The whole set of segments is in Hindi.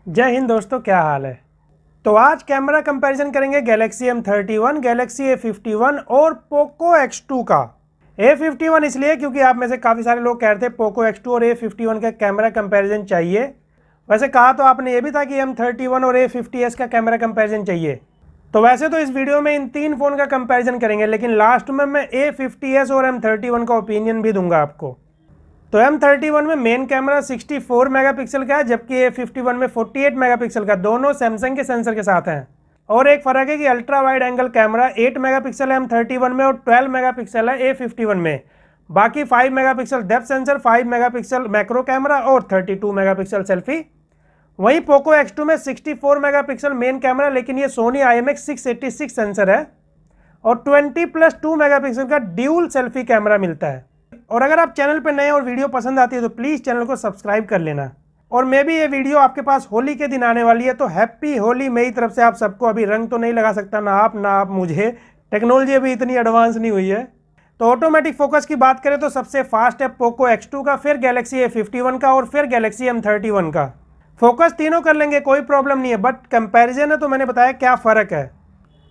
जय हिंद दोस्तों, क्या हाल है। तो आज कैमरा कंपैरिजन करेंगे गैलेक्सी M31, गैलेक्सी A51 और पोको X2 का। A51 इसलिए क्योंकि आप में से काफ़ी सारे लोग कह रहे थे पोको X2 और A51 का कैमरा कंपैरिजन चाहिए। वैसे कहा तो आपने ये भी था कि M31 और A50s का कैमरा कंपैरिजन चाहिए। तो वैसे तो इस वीडियो में इन तीन फ़ोन का कंपैरिजन करेंगे, लेकिन लास्ट में मैं A50s और M31 का ओपिनियन भी दूंगा आपको। तो M31 में मेन कैमरा 64 मेगापिक्सल का है, जबकि A51 में 48 मेगापिक्सल का, दोनों सैमसंग के सेंसर के साथ हैं। और एक फ़र्क है कि ultra wide angle camera 8 megapixel है M31 में और 12 मेगापिक्सल है A51 में। बाकी 5 megapixel depth sensor, 5 megapixel macro camera और 32 मेगापिक्सल सेल्फी। वहीं पोको X2 में 64 मेगापिक्सल मेन कैमरा, लेकिन ये सोनी IMX 686 सेंसर है और 20+2 मेगापिक्सल का ड्यूल सेल्फी कैमरा मिलता है। और अगर आप चैनल पर नए और वीडियो पसंद आती है तो प्लीज़ चैनल को सब्सक्राइब कर लेना। और मे भी ये वीडियो आपके पास होली के दिन आने वाली है, तो हैप्पी होली मेरी तरफ से आप सबको। अभी रंग तो नहीं लगा सकता ना आप मुझे, टेक्नोलॉजी अभी इतनी एडवांस नहीं हुई है। तो ऑटोमेटिक फोकस की बात करें तो सबसे फास्ट है पोको X2 का, फिर गैलेक्सी A51 का और फिर गैलेक्सी M31 का। फोकस तीनों कर लेंगे, कोई प्रॉब्लम नहीं है, बट कंपैरिजन है तो मैंने बताया क्या फ़र्क है।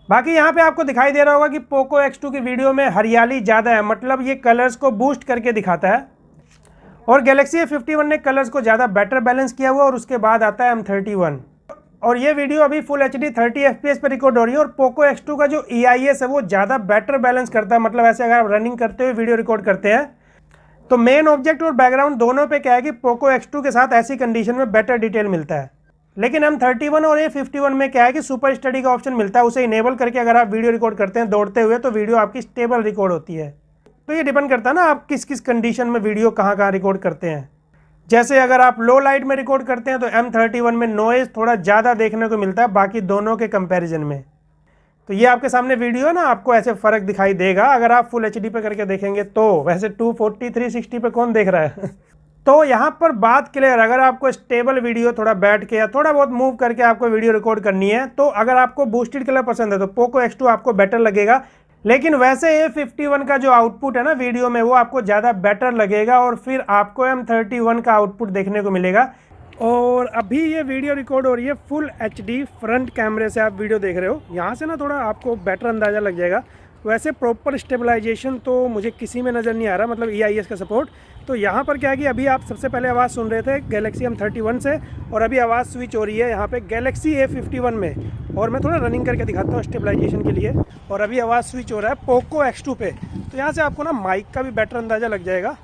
बाकी यहाँ पे आपको दिखाई दे रहा होगा कि पोको X2 की वीडियो में हरियाली ज़्यादा है, मतलब ये कलर्स को बूस्ट करके दिखाता है। और गैलेक्सी A51 ने कलर्स को ज़्यादा बेटर बैलेंस किया हुआ और उसके बाद आता है M31। और ये वीडियो अभी फुल HD 30 FPS पर रिकॉर्ड हो रही है। और पोको X2 का जो EIS है वो ज़्यादा बेटर बैलेंस करता है, मतलब ऐसे अगर आप रनिंग करते हुए वीडियो रिकॉर्ड करते हैं तो मेन ऑब्जेक्ट और बैकग्राउंड दोनों पे क्या है कि पोको X2 के साथ ऐसी कंडीशन में बेटर डिटेल मिलता है। लेकिन M31 और A51 में क्या है कि सुपर स्टडी का ऑप्शन मिलता है, उसे इनेबल करके अगर आप वीडियो रिकॉर्ड करते हैं दौड़ते हुए तो वीडियो आपकी स्टेबल रिकॉर्ड होती है। तो ये डिपेंड करता है ना आप किस किस कंडीशन में वीडियो कहाँ रिकॉर्ड करते हैं। जैसे अगर आप लो लाइट में रिकॉर्ड करते हैं तो M31 में नॉइज़ थोड़ा ज़्यादा देखने को मिलता है बाकी दोनों के कंपेरिजन में। तो ये आपके सामने वीडियो है ना, आपको ऐसे फ़र्क दिखाई देगा अगर आप फुल HD पे करके देखेंगे तो। वैसे 240 360 पे कौन देख रहा है तो यहाँ पर बात क्लियर, अगर आपको स्टेबल वीडियो थोड़ा बैठ के या थोड़ा बहुत मूव करके आपको वीडियो रिकॉर्ड करनी है तो अगर आपको बूस्टेड कलर पसंद है तो पोको X2 आपको बेटर लगेगा। लेकिन वैसे A51 का जो आउटपुट है ना वीडियो में वो आपको ज़्यादा बेटर लगेगा और फिर आपको M31 का आउटपुट देखने को मिलेगा। और अभी ये वीडियो रिकॉर्ड हो रही है फुल HD फ्रंट कैमरे से, आप वीडियो देख रहे हो। यहाँ से ना थोड़ा आपको बेटर अंदाज़ा लग जाएगा। वैसे प्रॉपर स्टेबलाइजेशन तो मुझे किसी में नज़र नहीं आ रहा, मतलब EIS का सपोर्ट। तो यहाँ पर क्या है कि अभी आप सबसे पहले आवाज़ सुन रहे थे गैलेक्सी M31 से और अभी आवाज़ स्विच हो रही है यहाँ पे गैलेक्सी A51 में। और मैं थोड़ा रनिंग करके दिखाता हूँ स्टेबलाइजेशन के लिए। और अभी आवाज़ स्विच हो रहा है पोको X2 पे, तो यहाँ से आपको ना माइक का भी बेटर अंदाज़ा लग जाएगा।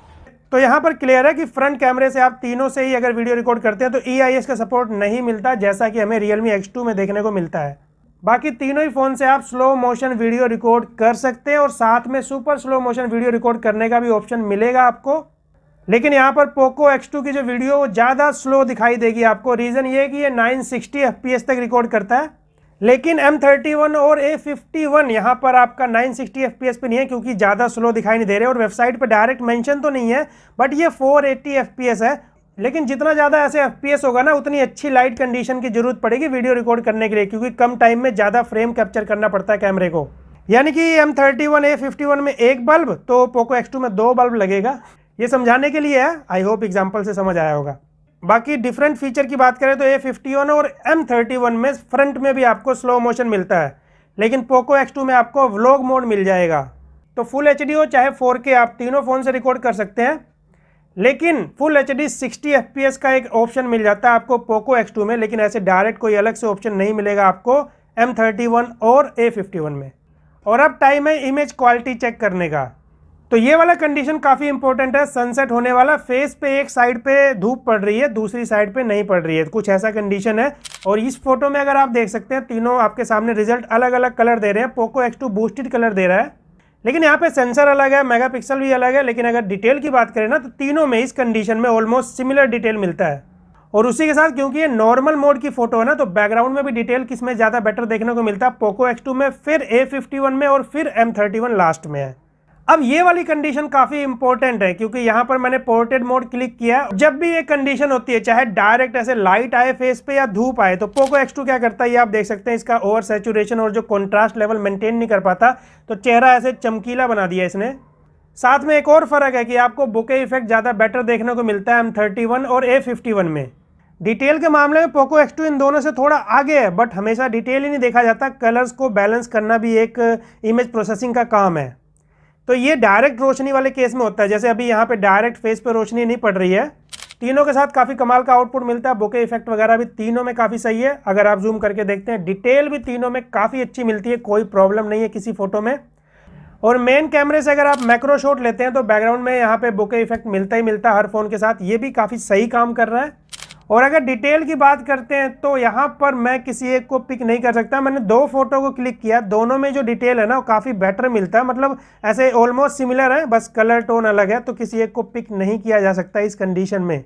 तो यहाँ पर क्लियर है कि फ्रंट कैमरे से आप तीनों से ही अगर वीडियो रिकॉर्ड करते हैं तो EIS का सपोर्ट नहीं मिलता, जैसा कि हमें Realme X2 में देखने को मिलता है। बाकी तीनों ही फ़ोन से आप स्लो मोशन वीडियो रिकॉर्ड कर सकते हैं और साथ में super slow motion video record करने का भी ऑप्शन मिलेगा आपको। लेकिन यहाँ पर पोको X2 की जो वीडियो वो ज़्यादा स्लो दिखाई देगी आपको। रीज़न ये है कि ये 960 FPS तक रिकॉर्ड करता है, लेकिन M31 और A51 यहाँ पर आपका 960 FPS पे नहीं है क्योंकि ज़्यादा स्लो दिखाई नहीं दे रहे। और वेबसाइट पे डायरेक्ट मेंशन तो नहीं है, बट ये 480 FPS है। लेकिन जितना ज़्यादा ऐसे FPS होगा ना उतनी अच्छी लाइट कंडीशन की जरूरत पड़ेगी वीडियो रिकॉर्ड करने के लिए, क्योंकि कम टाइम में ज़्यादा फ्रेम कैप्चर करना पड़ता है कैमरे को। यानी कि M31 A51 में एक बल्ब तो पोको X2 में 2 बल्ब लगेगा। ये समझाने के लिए है, आई होप एग्जाम्पल से समझ आया होगा। बाकी डिफरेंट फीचर की बात करें तो A51 और M31 में फ्रंट में भी आपको स्लो मोशन मिलता है, लेकिन पोको X2 में आपको व्लॉग मोड मिल जाएगा। तो फुल HD हो चाहे 4K आप तीनों फ़ोन से रिकॉर्ड कर सकते हैं। लेकिन फुल HD 60 FPS का एक ऑप्शन मिल जाता है आपको पोको X2 में, लेकिन ऐसे डायरेक्ट कोई अलग से ऑप्शन नहीं मिलेगा आपको M31 और A51 में। और अब टाइम है इमेज क्वालिटी चेक करने का। तो ये वाला कंडीशन काफ़ी इंपॉर्टेंट है। सनसेट होने वाला, फेस पे एक साइड पे धूप पड़ रही है दूसरी साइड पे नहीं पड़ रही है, कुछ ऐसा कंडीशन है। और इस फोटो में अगर आप देख सकते हैं तीनों आपके सामने रिजल्ट अलग अलग कलर दे रहे हैं। पोको X2 बूस्टेड कलर दे रहा है, लेकिन यहाँ पे सेंसर अलग है, मेगापिक्सल भी अलग है। लेकिन अगर डिटेल की बात करें ना तो तीनों में इस कंडीशन में ऑलमोस्ट सिमिलर डिटेल मिलता है। और उसी के साथ क्योंकि ये नॉर्मल मोड की फोटो है ना तो बैकग्राउंड में भी डिटेल किस में ज़्यादा बेटर देखने को मिलता है, पोको X2 में, फिर A51 में और फिर M31 लास्ट में है। अब ये वाली कंडीशन काफ़ी इंपॉर्टेंट है क्योंकि यहाँ पर मैंने पोर्ट्रेट मोड क्लिक किया। जब भी ये कंडीशन होती है, चाहे डायरेक्ट ऐसे लाइट आए फेस पे या धूप आए, तो पोको X2 क्या करता है ये आप देख सकते हैं। इसका ओवर सैचुरेशन और जो कॉन्ट्रास्ट लेवल मेंटेन नहीं कर पाता, तो चेहरा ऐसे चमकीला बना दिया इसने। साथ में एक और फ़र्क है कि आपको बुके इफेक्ट ज़्यादा बेटर देखने को मिलता है M31 और A51 में। डिटेल के मामले में पोको X2 इन दोनों से थोड़ा आगे है, बट हमेशा डिटेल ही नहीं देखा जाता, कलर्स को बैलेंस करना भी एक इमेज प्रोसेसिंग का काम है। तो ये डायरेक्ट रोशनी वाले केस में होता है, जैसे अभी यहाँ पे डायरेक्ट फेस पे रोशनी नहीं पड़ रही है। तीनों के साथ काफ़ी कमाल का आउटपुट मिलता है, बोके इफेक्ट वगैरह भी तीनों में काफ़ी सही है। अगर आप जूम करके देखते हैं, डिटेल भी तीनों में काफ़ी अच्छी मिलती है, कोई प्रॉब्लम नहीं है किसी फोटो में। और मेन कैमरे से अगर आप मैक्रो शॉट लेते हैं तो बैकग्राउंड में यहाँ पे बोके इफेक्ट मिलता ही मिलता है हर फोन के साथ, ये भी काफ़ी सही काम कर रहा है। और अगर डिटेल की बात करते हैं तो यहाँ पर मैं किसी एक को पिक नहीं कर सकता, मैंने दो फोटो को क्लिक किया, दोनों में जो डिटेल है ना वो काफ़ी बेटर मिलता है, मतलब ऐसे ऑलमोस्ट सिमिलर है, बस कलर टोन अलग है, तो किसी एक को पिक नहीं किया जा सकता इस कंडीशन में।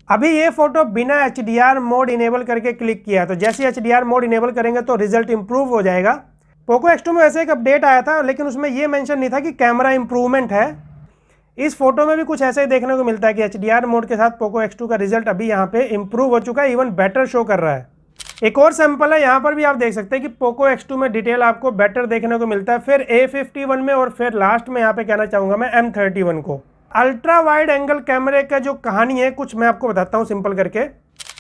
अभी ये फोटो बिना HDR मोड इनेबल करके क्लिक किया, तो जैसे HDR मोड इनेबल करेंगे तो रिजल्ट इंप्रूव हो जाएगा। पोको X2 में वैसे एक अपडेट आया था, लेकिन उसमें ये मेंशन नहीं था कि कैमरा इंप्रूवमेंट है। इस फोटो में भी कुछ ऐसा ही देखने को मिलता है कि HDR मोड के साथ पोको X2 का रिजल्ट अभी यहाँ पे इंप्रूव हो चुका है, इवन बेटर शो कर रहा है। एक और सैंपल है, यहाँ पर भी आप देख सकते हैं कि पोको X2 में डिटेल आपको बेटर देखने को मिलता है, फिर A51 में, और फिर लास्ट में यहाँ पे कहना चाहूँगा मैं M31 को। अल्ट्रा वाइड एंगल कैमरे का जो कहानी है कुछ मैं आपको बताता हूँ सिंपल करके।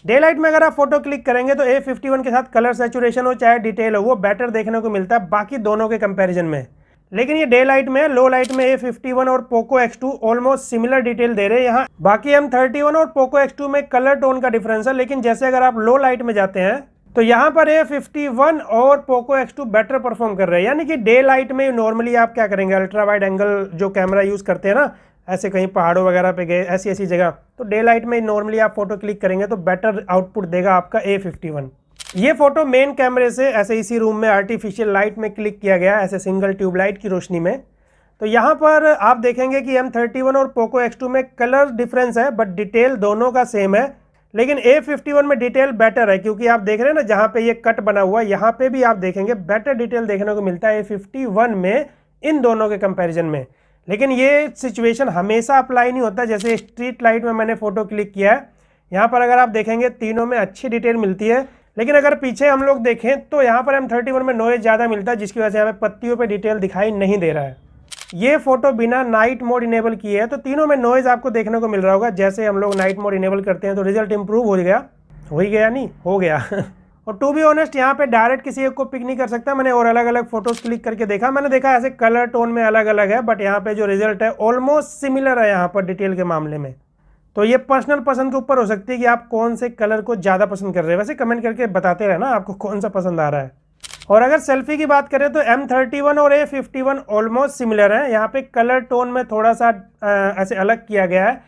डे लाइट में अगर आप फोटो क्लिक करेंगे तो A51 के साथ कलर सैचुरेशन हो चाहे डिटेल हो वो बेटर देखने को मिलता है बाकी दोनों के कंपैरिजन में। लेकिन ये डे लाइट में, लो लाइट में A51 और Poco X2 almost similar detail दे रहे हैं यहाँ। बाकी M31 और पोको X2 में कलर टोन का डिफरेंस है, लेकिन जैसे अगर आप लो लाइट में जाते हैं तो यहाँ पर A51 और पोको X2 बेटर परफॉर्म कर रहे हैं। यानी कि डे लाइट में नॉर्मली आप क्या करेंगे, अल्ट्रा वाइड एंगल जो कैमरा यूज़ करते हैं ना, ऐसे कहीं पहाड़ों वगैरह पे गए ऐसी ऐसी जगह, तो डे लाइट में नॉर्मली आप फोटो क्लिक करेंगे तो बेटर आउटपुट देगा आपका A51। ये फोटो मेन कैमरे से ऐसे इसी रूम में आर्टिफिशियल लाइट में क्लिक किया गया, ऐसे सिंगल ट्यूबलाइट की रोशनी में। तो यहाँ पर आप देखेंगे कि M31 और पोको X2 में कलर डिफरेंस है, बट डिटेल दोनों का सेम है। लेकिन A51 में डिटेल बेटर है, क्योंकि आप देख रहे हैं ना जहाँ पे ये कट बना हुआ है, यहाँ पे भी आप देखेंगे बेटर डिटेल देखने को मिलता है A51 में इन दोनों के कंपैरिजन में। लेकिन ये सिचुएशन हमेशा अप्लाई नहीं होता। जैसे स्ट्रीट लाइट में मैंने फोटो क्लिक किया है, यहाँ पर अगर आप देखेंगे तीनों में अच्छी डिटेल मिलती है, लेकिन अगर पीछे हम लोग देखें तो यहाँ पर M31 में नॉइज ज़्यादा मिलता है, जिसकी वजह से यहाँ पे पत्तियों पे डिटेल दिखाई नहीं दे रहा है। ये फोटो बिना नाइट मोड इनेबल किए है तो तीनों में नॉइज आपको देखने को मिल रहा होगा। जैसे हम लोग नाइट मोड इनेबल करते हैं तो रिजल्ट इंप्रूव हो गया नहीं हो गया और टू बी ऑनेस्ट यहाँ पे डायरेक्ट किसी एक को पिक नहीं कर सकता। मैंने और अलग अलग फोटोज क्लिक करके देखा, मैंने देखा ऐसे कलर टोन में अलग अलग है, बट यहाँ पे जो रिजल्ट है ऑलमोस्ट सिमिलर है यहाँ पर डिटेल के मामले में। तो ये पर्सनल पसंद के ऊपर हो सकती है कि आप कौन से कलर को ज़्यादा पसंद कर रहे हैं। वैसे कमेंट करके बताते रहना आपको कौन सा पसंद आ रहा है। और अगर सेल्फी की बात करें तो M31 और A51 ऑलमोस्ट सिमिलर है, यहाँ पे कलर टोन में थोड़ा सा ऐसे अलग किया गया है।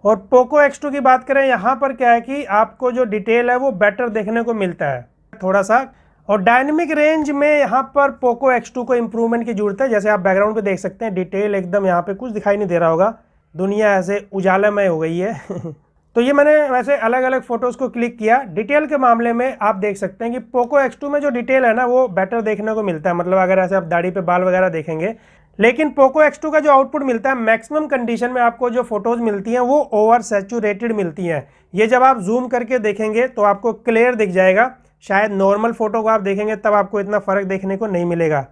और पोको X2 की बात करें, यहाँ पर क्या है कि आपको जो डिटेल है वो बेटर देखने को मिलता है थोड़ा सा। और डायनेमिक रेंज में यहाँ पर पोको X2 को इम्प्रूवमेंट की जरूरत है। जैसे आप बैकग्राउंड पे देख सकते हैं डिटेल एकदम यहाँ पे कुछ दिखाई नहीं दे रहा होगा, दुनिया ऐसे उजालामय हो गई है तो ये मैंने वैसे अलग अलग फोटोज़ को क्लिक किया। डिटेल के मामले में आप देख सकते हैं कि पोको X2 में जो डिटेल है ना वो बेटर देखने को मिलता है, मतलब अगर ऐसे आप दाढ़ी पे बाल वगैरह देखेंगे। लेकिन पोको X2 का जो आउटपुट मिलता है मैक्सिमम कंडीशन में आपको जो फोटोज़ मिलती हैं वो ओवर सैचुरेटेड मिलती हैं। ये जब आप जूम करके देखेंगे तो आपको क्लियर दिख जाएगा, शायद नॉर्मल फोटो को आप देखेंगे तब आपको इतना फ़र्क देखने को नहीं मिलेगा।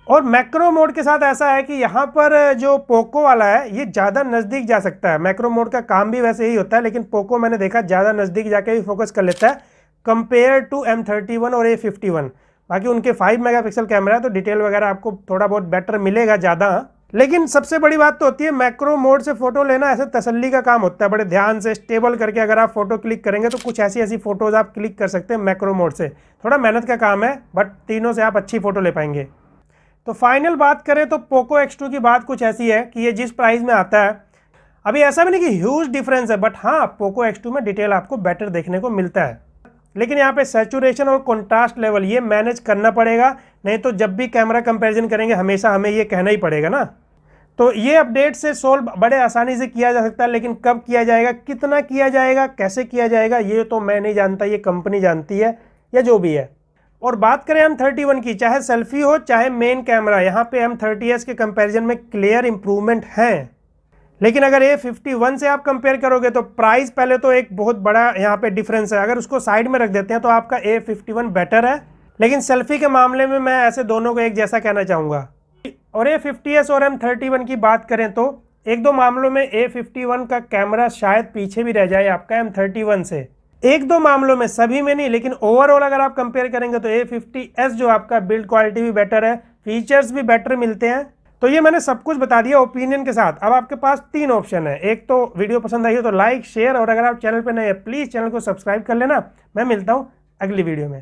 और मैक्रो मोड के साथ ऐसा है कि यहाँ पर जो पोको वाला है ये ज़्यादा नज़दीक जा सकता है। मैक्रो मोड का काम भी वैसे ही होता है, लेकिन पोको मैंने देखा ज़्यादा नज़दीक जाके भी फोकस कर लेता है कंपेयर टू M31 और A51। बाकी उनके 5 मेगापिक्सल कैमरा है तो डिटेल वगैरह आपको थोड़ा बहुत बेटर मिलेगा ज़्यादा। लेकिन सबसे बड़ी बात तो होती है मैक्रो मोड से फ़ोटो लेना ऐसे तसल्ली का काम होता है, बड़े ध्यान से स्टेबल करके अगर आप फोटो क्लिक करेंगे तो कुछ ऐसी ऐसी फ़ोटोज़ आप क्लिक कर सकते हैं मैक्रो मोड से। थोड़ा मेहनत का काम है, बट तीनों से आप अच्छी फ़ोटो ले पाएंगे। तो फाइनल बात करें तो पोको X2 की बात कुछ ऐसी है कि ये जिस प्राइस में आता है, अभी ऐसा भी नहीं कि ह्यूज डिफरेंस है, बट हाँ पोको X2 में डिटेल आपको बेटर देखने को मिलता है। लेकिन यहाँ पे सैचुरेशन और कॉन्ट्रास्ट लेवल ये मैनेज करना पड़ेगा, नहीं तो जब भी कैमरा कंपैरिजन करेंगे हमेशा हमें ये कहना ही पड़ेगा ना। तो ये अपडेट से सोल्व बड़े आसानी से किया जा सकता है, लेकिन कब किया जाएगा, कितना किया जाएगा, कैसे किया जाएगा ये तो मैं नहीं जानता, ये कंपनी जानती है या जो भी है। और बात करें M31 की, चाहे सेल्फी हो चाहे मेन कैमरा, यहाँ पे M30s के कंपैरिजन में क्लियर इंप्रूवमेंट हैं। लेकिन अगर A51 से आप कंपेयर करोगे तो प्राइस पहले तो एक बहुत बड़ा यहाँ पे डिफरेंस है। अगर उसको साइड में रख देते हैं तो आपका A51 बेटर है, लेकिन सेल्फी के मामले में मैं ऐसे दोनों को एक जैसा कहना चाहूँगा। और A50s और M31 की बात करें तो एक दो मामलों में A51 का कैमरा शायद पीछे भी रह जाए आपका M31 से। एक दो मामलों में, सभी में नहीं, लेकिन ओवरऑल अगर आप कंपेयर करेंगे तो A50s जो आपका बिल्ड क्वालिटी भी बेटर है, फीचर्स भी बेटर मिलते हैं। तो ये मैंने सब कुछ बता दिया ओपिनियन के साथ। अब आपके पास 3 ऑप्शन है। एक तो वीडियो पसंद आई हो तो लाइक शेयर, और अगर आप चैनल पर नए हैं प्लीज़ चैनल को सब्सक्राइब कर लेना। मैं मिलता हूँ अगली वीडियो में।